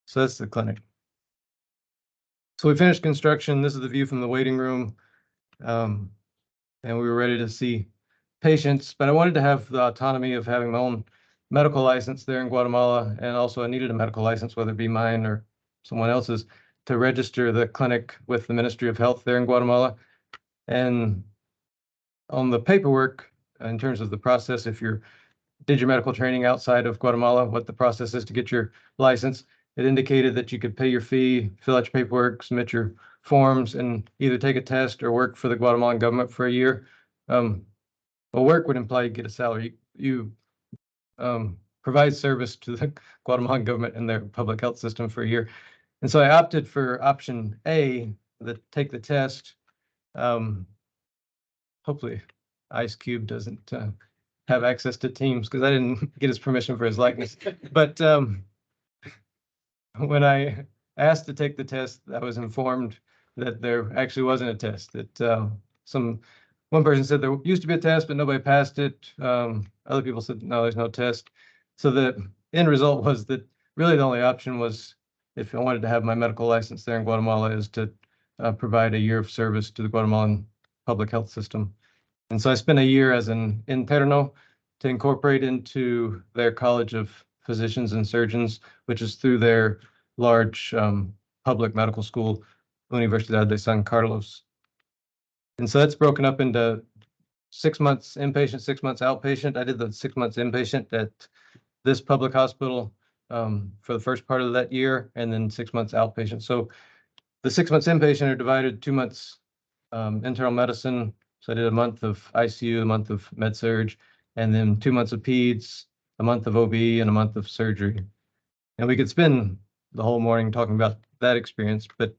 So that's the clinic. So we finished construction. This is the view from the waiting room. And we were ready to see patients, but I wanted to have the autonomy of having my own medical license there in Guatemala. And also I needed a medical license, whether it be mine or someone else's, to register the clinic with the Ministry of Health there in Guatemala. And on the paperwork, in terms of the process, if you did your medical training outside of Guatemala, what the process is to get your license, it indicated that you could pay your fee, fill out your paperwork, submit your forms, and either take a test or work for the Guatemalan government for a year. Well, work would imply you get a salary. You provide service to the Guatemalan government and their public health system for a year. And so I opted for option A, take the test. Hopefully Ice Cube doesn't have access to Teams, because I didn't get his permission for his likeness. But when I asked to take the test, I was informed that there actually wasn't a test. That one person said there used to be a test, but nobody passed it. Other people said, no, there's no test. So the end result was that really the only option was, if I wanted to have my medical license there in Guatemala, is to provide a year of service to the Guatemalan public health system. And so I spent a year as an interno to incorporate into their College of Physicians and Surgeons, which is through their large public medical school, Universidad de San Carlos. And so that's broken up into 6 months inpatient, 6 months outpatient. I did the 6 months inpatient at this public hospital for the first part of that year, and then 6 months outpatient. So the 6 months inpatient are divided 2 months internal medicine. So I did a month of ICU, a month of med surg, and then 2 months of peds, a month of OB, and a month of surgery. And we could spend the whole morning talking about that experience, but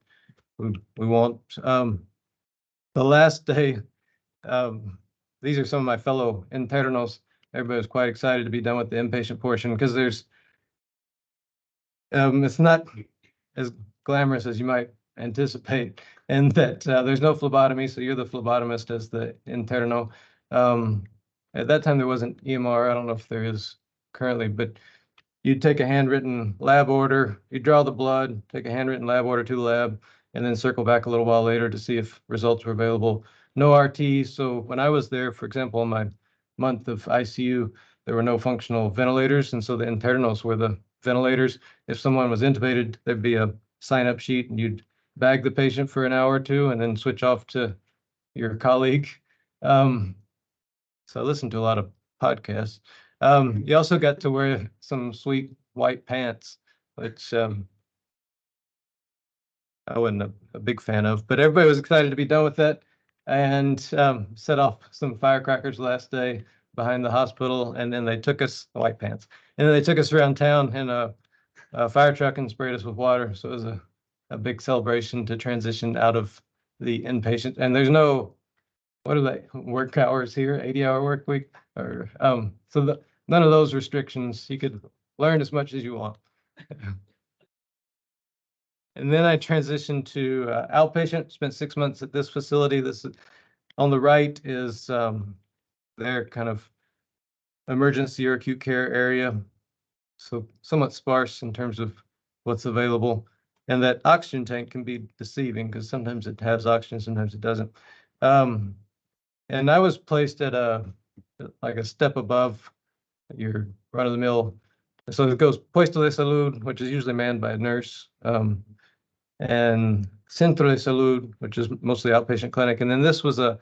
we won't. The last day, these are some of my fellow internos. Everybody was quite excited to be done with the inpatient portion, because it's not as glamorous as you might anticipate, and that there's no phlebotomy, so you're the phlebotomist as the interno. At that time, there wasn't EMR. I don't know if there is currently, but you'd take a handwritten lab order, you draw the blood, take a handwritten lab order to the lab, and then circle back a little while later to see if results were available. No RT. So when I was there, for example, in my month of ICU, there were no functional ventilators, and so the internos were the ventilators. If someone was intubated, there'd be a sign-up sheet, and you'd bag the patient for an hour or two and then switch off to your colleague. So I listened to a lot of podcasts. You also got to wear some sweet white pants, which I wasn't a big fan of, but everybody was excited to be done with that, and set off some firecrackers last day behind the hospital. And then they took us, white pants, and then they took us around town in a fire truck and sprayed us with water. So it was a big celebration to transition out of the inpatient. And there's no, what are they, work hours here, 80-hour work week, or so none of those restrictions. You could learn as much as you want. And then I transitioned to outpatient, spent 6 months at this facility. This on the right is their kind of emergency or acute care area. So somewhat sparse in terms of what's available. And that oxygen tank can be deceiving, because sometimes it has oxygen, sometimes it doesn't. And I was placed at like a step above your run-of-the-mill. So it goes Puesto de Salud, which is usually manned by a nurse, and Centro de Salud, which is mostly outpatient clinic. And then this was a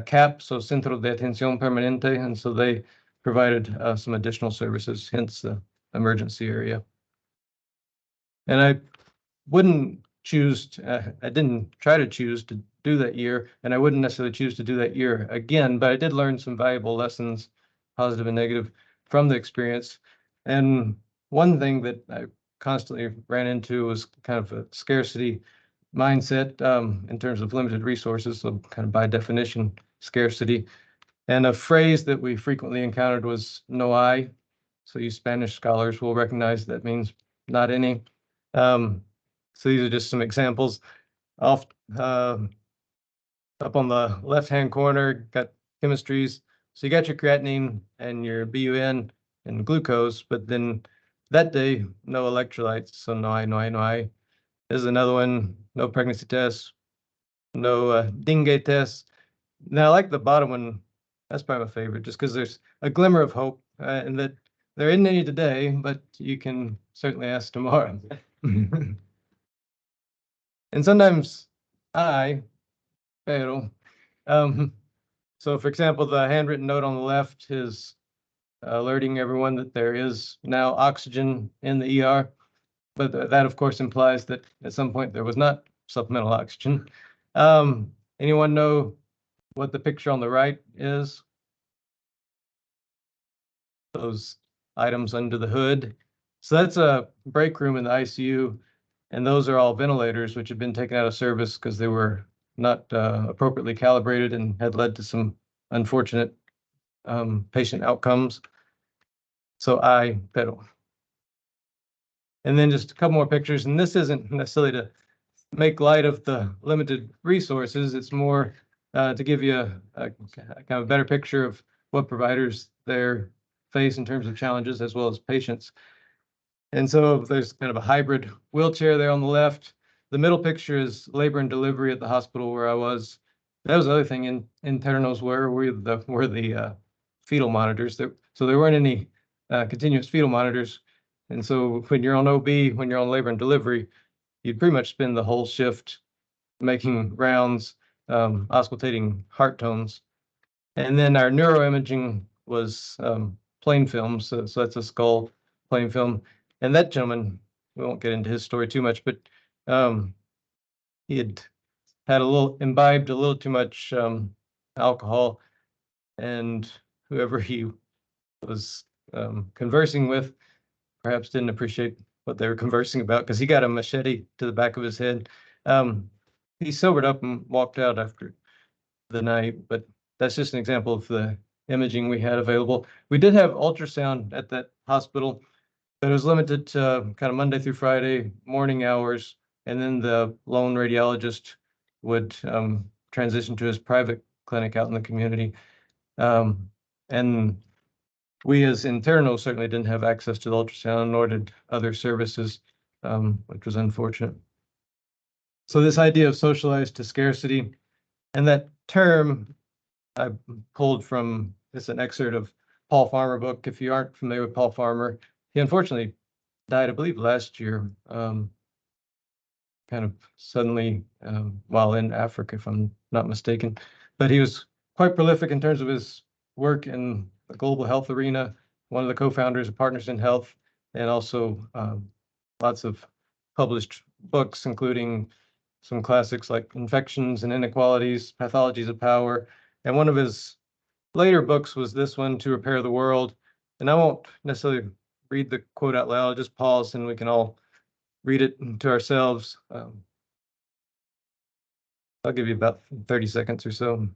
CAP, so Centro de Atención Permanente, and so they provided some additional services, hence the emergency area. And I didn't try to choose to do that year, and I wouldn't necessarily choose to do that year again, but I did learn some valuable lessons, positive and negative, from the experience. And one thing that I constantly ran into was kind of a scarcity mindset in terms of limited resources, so kind of by definition, scarcity. And a phrase that we frequently encountered was "no hay." So you Spanish scholars will recognize that means not any. So these are just some examples. Off up on the left-hand corner, got chemistries. So you got your creatinine and your BUN and glucose, but then that day, no electrolytes, so no I. There's another one, no pregnancy tests, no dengue tests. Now, I like the bottom one. That's probably my favorite, just because there's a glimmer of hope, and that there isn't any today, but you can certainly ask tomorrow. And sometimes I, pero, um, so for example, the handwritten note on the left is alerting everyone that there is now oxygen in the ER, but that of course implies that at some point there was not supplemental oxygen. Anyone know what the picture on the right is? Those items under the hood. So that's a break room in the ICU, and those are all ventilators which have been taken out of service because they were not appropriately calibrated and had led to some unfortunate patient outcomes. So I pedal. And then just a couple more pictures, and this isn't necessarily to make light of the limited resources. It's more to give you a kind of a better picture of what providers there face in terms of challenges as well as patients. And so there's kind of a hybrid wheelchair there on the left. The middle picture is labor and delivery at the hospital where I was. That was the other thing in Terranos were the fetal monitors. So there weren't any continuous fetal monitors. And so when you're on OB, when you're on labor and delivery, you'd pretty much spend the whole shift making rounds, auscultating heart tones. And then our neuroimaging was plain film. So that's a skull plain film. And that gentleman, we won't get into his story too much, but he had imbibed a little too much alcohol, and whoever he was conversing with perhaps didn't appreciate what they were conversing about because he got a machete to the back of his head. He sobered up and walked out after the night, but that's just an example of the imaging we had available. We did have ultrasound at that hospital, but it was limited to kind of Monday through Friday morning hours, and then the lone radiologist would transition to his private clinic out in the community. And we as internos certainly didn't have access to the ultrasound, nor did other services, which was unfortunate. So this idea of socialized to scarcity, and that term I pulled from, it's an excerpt of Paul Farmer book. If you aren't familiar with Paul Farmer, he unfortunately died, I believe, last year, kind of suddenly while in Africa, if I'm not mistaken. But he was quite prolific in terms of his work in the global health arena, one of the co-founders of Partners in Health, and also lots of published books, including some classics like Infections and Inequalities, Pathologies of Power. And one of his later books was this one, To Repair the World. And I won't necessarily read the quote out loud, I'll just pause and we can all read it to ourselves. I'll give you about 30 seconds or so.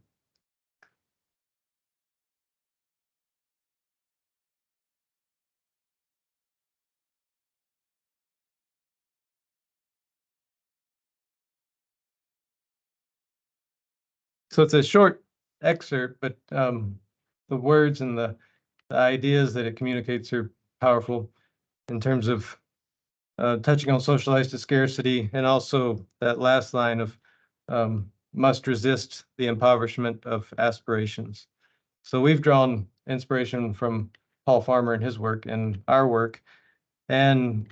So it's a short excerpt, but the words and the ideas that it communicates are powerful in terms of touching on socialized to scarcity, and also that last line of must resist the impoverishment of aspirations. So we've drawn inspiration from Paul Farmer and his work and our work, and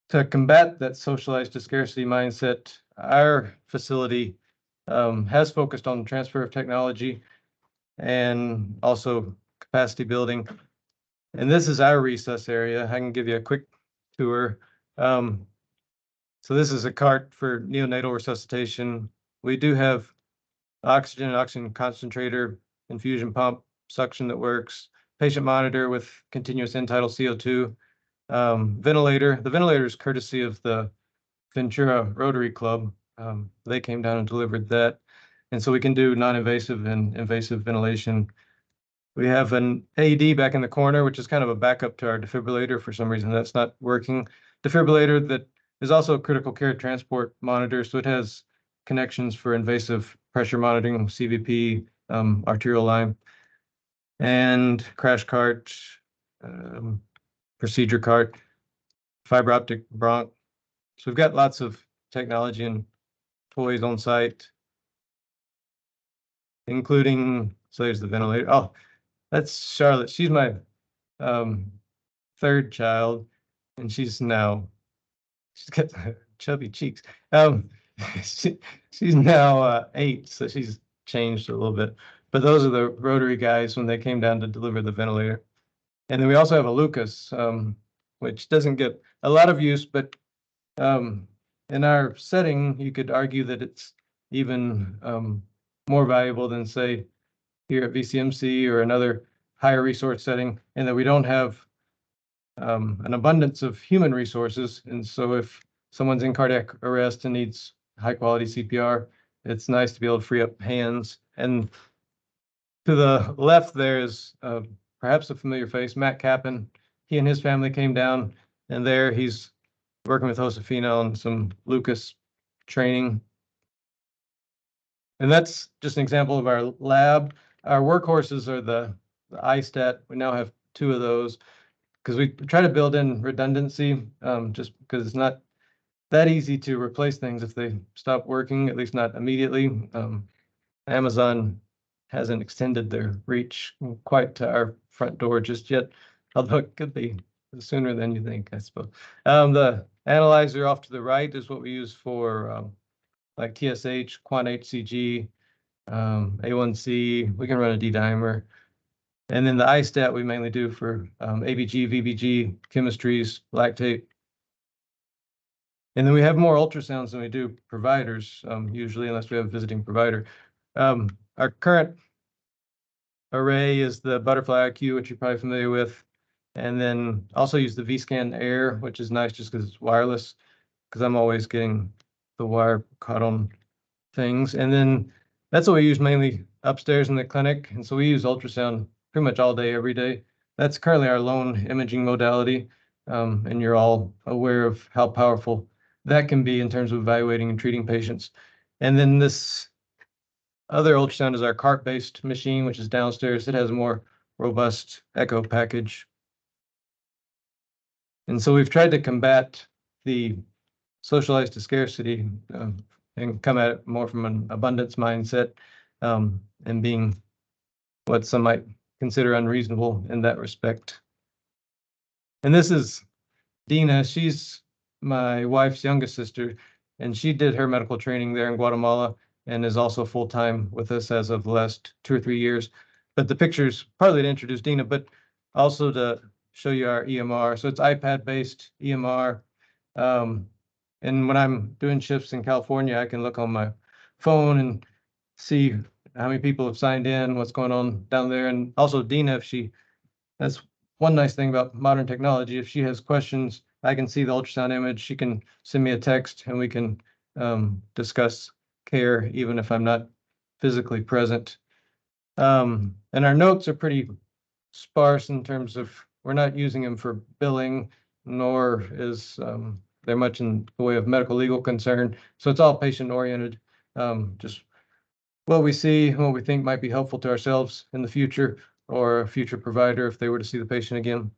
to combat that socialized to scarcity mindset, our facility has focused on transfer of technology and also capacity building. And this is our resus area. I can give you a quick tour. So this is a cart for neonatal resuscitation. We do have oxygen and oxygen concentrator, infusion pump, suction that works, patient monitor with continuous end-tidal CO2, ventilator. The ventilator is courtesy of the Ventura Rotary Club. They came down and delivered that. And so we can do non-invasive and invasive ventilation. We have an AED back in the corner, which is kind of a backup to our defibrillator. For some reason, that's not working. Defibrillator that is also a critical care transport monitor. So it has connections for invasive pressure monitoring, CVP, arterial line, and crash cart, procedure cart, fiber optic bronch. So we've got lots of technology and toys on site, including, so there's the ventilator. Oh, that's Charlotte. She's my third child, and she's got chubby cheeks. Um, she's now 8, so she's changed a little bit. But those are the Rotary guys when they came down to deliver the ventilator. And then we also have a Lucas, which doesn't get a lot of use, but in our setting, you could argue that it's even more valuable than, say, here at VCMC or another higher resource setting, and that we don't have an abundance of human resources. And so if someone's in cardiac arrest and needs high quality CPR, it's nice to be able to free up hands. And to the left there is perhaps a familiar face, Matt Kappen. He and his family came down, and there he's working with Josefina on some Lucas training. And that's just an example of our lab. Our workhorses are the iStat. We now have 2 of those because we try to build in redundancy, just because it's not that easy to replace things if they stop working, at least not immediately. Amazon hasn't extended their reach quite to our front door just yet, although it could be sooner than you think, I suppose. The analyzer off to the right is what we use for like TSH, quant HCG, A1C. We can run a D-dimer. And then the iStat we mainly do for ABG, VBG, chemistries, lactate. And then we have more ultrasounds than we do providers, usually, unless we have a visiting provider. Our current array is the Butterfly IQ, which you're probably familiar with. And then also use the vScan Air, which is nice just because it's wireless, because I'm always getting the wire caught on things. And then that's what we use mainly upstairs in the clinic. And so we use ultrasound pretty much all day, every day. That's currently our lone imaging modality. And you're all aware of how powerful that can be in terms of evaluating and treating patients. And then this other ultrasound is our cart-based machine, which is downstairs. It has a more robust echo package. And so we've tried to combat the socialized to scarcity and come at it more from an abundance mindset, and being what some might consider unreasonable in that respect. And this is Dina. She's my wife's youngest sister, and she did her medical training there in Guatemala and is also full-time with us as of the last 2 or 3 years. But the picture's partly to introduce Dina, but also to show you our EMR. So it's iPad-based EMR. And when I'm doing shifts in California, I can look on my phone and see how many people have signed in, what's going on down there. And also Dina, that's one nice thing about modern technology. If she has questions, I can see the ultrasound image. She can send me a text and we can discuss care, even if I'm not physically present. And our notes are pretty sparse in terms of we're not using them for billing, nor is there much in the way of medical legal concern. So it's all patient oriented, just what we see, what we think might be helpful to ourselves in the future or a future provider if they were to see the patient again.